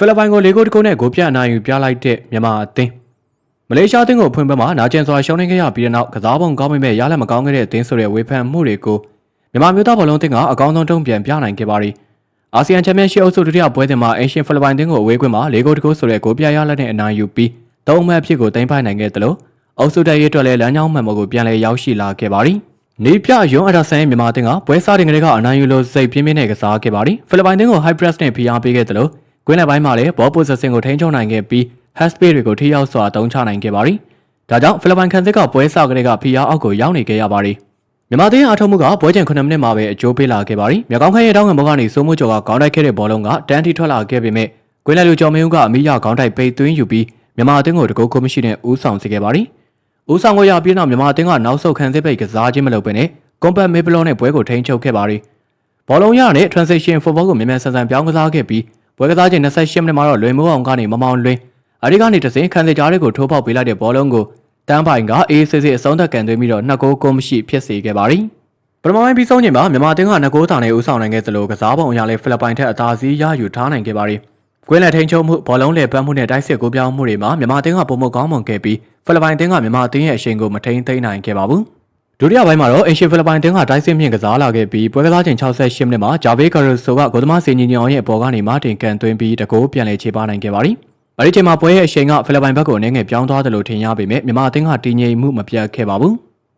ဖိလစ်ပိုင်ကို၄ဂိုးတကုန်းနဲ့ဂိုးပြအနိုင်ယူပြလိုက်တဲ့မြန်မာအသင်းမလေးရှားအသင်းကိုဖွင့်ပွဲမှာနာကျင်စွာရှုံးနိမ့်ခဲ့ရပြီးတဲ့နောက်ကစားပုံကောင်းပေမဲ့ရလက်မကောင်းခဲ့တဲ့အသင်းဆိုတဲ့ဝေဖန်မှုတွေကိုမြန်မာမျိုးသားဘောလုံးအသင်းကအကောင်းဆုံးတုံ့ပြန်ပြနိုင်ခဲ့ပါသည်။အာဆီယံချန်ပီယံရှစ်အုပ်စုဒုတိယပွဲစဉ်မှာအင်ရှင်ဖိလစ်ပိုင်အသင်းကိုအဝေးကွင်းမှာ၄ဂိုးတကုန်းဆိုတဲ့ဂိုးပြရလက်နဲ့အနိုင်ယူပြီး၃မှတ်အဖြစ်ကိုတင်ပိုင်နိုင်ခဲ့တယ်လို့အုပ်စုတက်ရေးအတွက်လည်းလမ်းကြောင်းမှန်ပေါ်ကိုပြန်လည်ရောက်ရှိလာခဲ့ပါသည်။နေပြယွန်းအဒါဆန်ရဲ့မြန်မာအသင်းကပွဲစားတင်ကလေးကအနိုင်ယူလို့စိတ်ပြင်းပြင်းနဲ့ကစားခဲ့ပါသည်။ဖိလစ်ပိုင်အသင်းကို high press နဲ့ဖိအားပေးခဲ့တယ်လို့ကွင်းလယ်ပိုင်းမှာလည်းဘောပိုဆဆင်ကိုထိန်းချုပ်နိုင်ခဲ့ပြီး haspace တွေကိုထိရောက်စွာတုံးချနိုင်ခဲ့ပါသည်။ဒါကြောင့်ဖိလစ်ပိုင်ခန်စစ်ကပွဲစားကလေးကဖိအားအောက်ကိုရောက်နေခဲ့ရပါသည်။မြန်မာအသင်းအထုံးမှုကပွဲချိန်9မိနစ်မှာပဲအကျိုးပေးလာခဲ့ပါသည်။မြောက်ကောင်းခရဲ့တောင်းငံဘောကနေစိုးမိုးကျော်ကခေါင်းတိုက်ခဲ့တဲ့ဘောလုံးကတန်းတီထွက်လာခဲ့ပေမဲ့ကွင်းလယ်လူကျော်မင်းဦးကအမိရခေါင်းတိုက်ပိတ်သွင်းယူပြီးမြန်မာအသင်းကိုတကုတ်ကိုမရှိနဲ့ဦးဆောင်စေခဲ့ပါသည်။ဦးဆောင်ကိုရပြီးနောက်မြန်မာအသင်းကနောက်ဆုတ်ခန်စစ်ပိတ်ကစားခြင်းမလုပ်ဘဲနဲ့ကွန်ပတ်မေဘလောနဲ့ပွဲကိုထိန်းချုပ်ခဲ့ပါသည်။ဘောလုံးရတဲ့ transition football ကိုမြန်မြန်ဆန်ဆန်ပြောင်းကစားခဲ့ပြီးပွဲကစားချိန်28မိနစ်မှာတော့လွင်မိုးအောင်ကနေမမောင်လွင်အဲဒီကနေတစင်ခန်စစ်ကြားတွေကိုထိုးပေါက်ပေးလိုက်တဲ့ဘောလုံးကိုတန်းပိုင်ကအေးစစ်စစ်အဆုံးသက်ကန်သွင်းပြီးတော့2ဂိုးကိုမရှိဖြစ်စေခဲ့ပါသည်ပထမပိုင်းပြီးဆုံးချိန်မှာမြန်မာအသင်းက2ဂိုးတာနဲ့ဦးဆောင်နိုင်ခဲ့သလိုကစားပုံအရလည်းဖိလစ်ပိုင်ထက်အသာစီးရယူထားနိုင်ခဲ့ပါသည်ကွင်းလယ်ထိန်ချုံမှုဘောလုံးလေပတ်မှုနဲ့တိုက်စစ်ကိုပြောင်းမှုတွေမှာမြန်မာအသင်းကပုံမကောင်းမွန်ခဲ့ပြီးဖိလစ်ပိုင်အသင်းကမြန်မာအသင်းရဲ့အရှိန်ကိုမထိန်းသိမ်းနိုင်ခဲ့ပါဘူးဒုတိယပိုင်းမှာတော့အင်ရှင်ဖိလစ်ပိုင်အသင်းကတိုက်စစ်မြင့်ကစားလာခဲ့ပြီးပွဲကစားချိန်68မိနစ်မှာဂျာဗေးကာရိုဆိုကဂိုသမားစင်ညီညောင်ရဲ့ဘောကနေမာတင်ကန်သွင်းပြီးတကိုးပြန်လည်ခြေပနိုင်ခဲ့ပါသည်အဲဒီချိန်မှာပွဲရဲ့အရှိန်ကဖိလစ်ပိုင်ဘက်ကိုအနေငယ်ပြောင်းသွားတယ်လို့ထင်ရပေမဲ့မြန်မာအသင်းကတည်ငြိမ်မှုမပြတ်ခဲ့ပါဘူး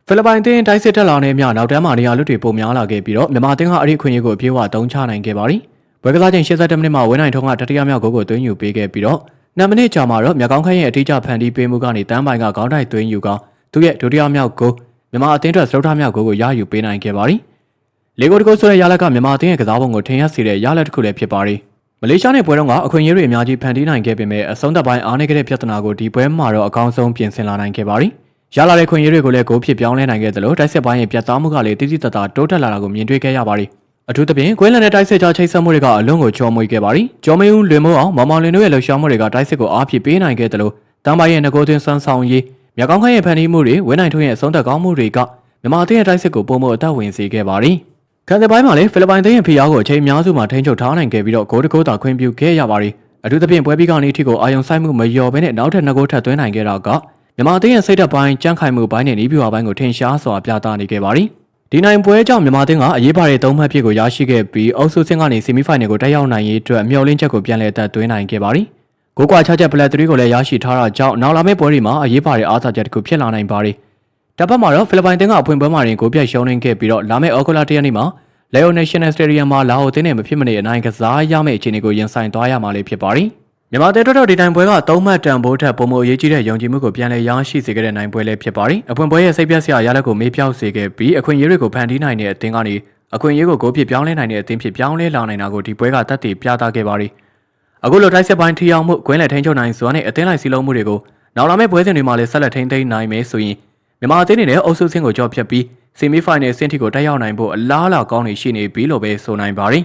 ဖိလစ်ပိုင်အသင်းတိုက်စစ်တက်လာတဲ့မြနောက်တန်းမှာနေရာလွတ်တွေပုံများလာခဲ့ပြီးတော့မြန်မာအသင်းကအဲ့ဒီခွင့်ရကိုအပြည့်အဝသုံးချနိုင်ခဲ့ပါသည်ပွဲကစားချိန်82မိနစ်မှာဝင်းနိုင်ထုံးကတတိယမြောက်ဂိုးကိုသွင်းယူပေးခဲ့ပြီးတော့2မိနစ်ကြာမှာတော့မြေကောင်းခန့်ရဲ့အထူးကျဖန်တီးပေးမှုကနေတန်းပိုင်ကခေါင်းတိုက်သွင်းယူကသူ့ရဲ့ဒုတိယမြောက်ဂိုးမြန်မာအသင်းအတွက်စတုထမြောက်ဂိုးကိုရယူပေးနိုင်ခဲ့ပါသည်လေဂိုတကုတ်ဆိုတဲ့ရလက်ကမြန်မာအသင်းရဲ့ကစားပုံကိုထင်ရစေတဲ့ရလက်တစ်ခုလည်းဖြစ်ပါသည်မလေးရှားနဲ့ပွဲတော့ကအခွင့်အရေးတွေအများကြီးဖန်တီးနိုင်ခဲ့ပေမဲ့အဆုံးသက်ပိုင်းအားနည်းခဲ့တဲ့ပြဿနာကိုဒီပွဲမှာတော့အကောင်းဆုံးပြင်ဆင်လာနိုင်ခဲ့ပါသည်ရလာတဲ့ခွင့်ရတွေကိုလည်းဂိုးဖြစ်ပြောင်းလဲနိုင်ခဲ့သလိုတိုက်စစ်ပိုင်းရဲ့ပြတ်သားမှုကလည်းတိတိတတ်တာတိုးတက်လာတာကိုမြင်တွေ့ခဲ့ရပါသည်အထူးသဖြင့်ကွင်းလန်နဲ့တိုက်စစ်ကြားချိတ်ဆက်မှုတွေကအလွန်ကိုချောမွေ့ခဲ့ပါသည်ကျော်မင်းဦးလွင်မိုးအောင်မောင်မောင်လင်းတို့ရဲ့လှုပ်ရှားမှုတွေကတိုက်စစ်ကိုအားဖြစ်ပေးနိုင်ခဲ့သလိုတန်းပိုင်ရဲ့ငကိုးသွင်းစွမ်းဆောင်ရေးမြေကောင်းခန့်ရဲ့ဖန်တီးမှုတွေဝင်းနိုင်ထွန်းရဲ့အဆုံးသက်ကောင်းမှုတွေကမြန်မာအသင်းရဲ့တိုက်စစ်ကိုပုံမအသက်ဝင်စေခဲ့ပါသည်ခံစစ်ပိုင်းမှာလည်းဖိလစ်ပိုင်အသင်းရဲ့ဖိအားကိုအချိန်အများစုမှာထိန်းချုပ်ထားနိုင်ခဲ့ပြီးတော့ဂိုးတကိုးသာခွင့်ပြုခဲ့ရပါသည်အထူးသဖြင့်ပွဲပြီးကနေအထိကိုအာယုံဆိုင်မှုမလျော်ဘဲနဲ့နောက်ထပ်2ဂိုးထပ်သွင်းနိုင်ခဲ့တာကမြန်မာအသင်းရဲ့စိတ်ဓာတ်ပိုင်းကြန့်ခိုင်မှုပိုင်းနဲ့နီးပြွာပိုင်းကိုထင်ရှားစွာပြသနေခဲ့ပါသည်ဒီနိုင်ပွဲကြောင့်မြန်မာအသင်းကအရေးပါတဲ့3မှတ်ဖြစ်ကိုရရှိခဲ့ပြီးအုပ်စုဆင့်ကနေဆီမီဖိုင်နယ်ကိုတက်ရောက်နိုင်ရေးအတွက်မျှော်လင့်ချက်ကိုပြန်လည်အသက်သွင်းနိုင်ခဲ့ပါသည်ဂိုးကွာချချက်ပလက်3ကိုလည်းရရှိထားတာကြောင့်နောက်လာမယ့်ပွဲတွေမှာအရေးပါတဲ့အားသာချက်တစ်ခုဖြစ်လာနိုင်ပါသည်တပ်ပတ်မှာတော့ဖိလစ်ပိုင်အသင်းကအဖွင့်ပွဲမှာတင်ဂိုးပြတ်ရှုံးနိမ့်ခဲ့ပြီးတော့လာမယ့်ဩဂုတ်လ1ရက်နေ့မှာLeo National Stadium မှာလာအိုအသင်းနဲ့မဖြစ်မနေအနိုင်ကစားရမယ့်အခြေအနေကိုရင်ဆိုင်သွားရမှာလည်းဖြစ်ပါသည်မြန်မာအသင်းတို့ဒီတိုင်းပွဲက3မှတ်တန်ဖိုးထက်ပုံမအရေးကြီးတဲ့ယုံကြည်မှုကိုပြန်လည်ရရှိစေခဲ့တဲ့နိုင်ပွဲလည်းဖြစ်ပါသည်အဖွင့်ပွဲရဲ့စိတ်ပြတ်စရာရလဒ်ကိုမေးပြောက်စေခဲ့ပြီးအခွင့်အရေးတွေကိုဖန်တီးနိုင်တဲ့အသင်းကနေအခွင့်အရေးကိုဂိုးဖြစ်ပြောင်းလဲနိုင်တဲ့အသင်းဖြစ်ပြောင်းလဲလာနိုင်တာကိုဒီပွဲကသက်သေပြသခဲ့ပါသည်အခုလိုတိုက်စစ်ပိုင်းထီအောင်မှုကွင်းလည်ထိန်းချုပ်နိုင်စွာနဲ့အသင်းလိုက်စီလုံးမှုတွေကိုနောက်လာမယ့်ပွဲစဉ်တွေမှာလည်းဆက်လက်ထိန်းသိမ်းနိုင်မယ်ဆိုရင်မြန်မာအသင်းတွေနဲ့အုပ်စုဆင့်ကိုကြော်ဖြတ်ပြီးဆီမီဖိုင်နယ်ဆင့်ထိကိုတက်ရောက်နိုင်ဖို့အလားအလာကောင်းနေရှိနေပြီလို့ပဲဆိုနိုင်ပါသည်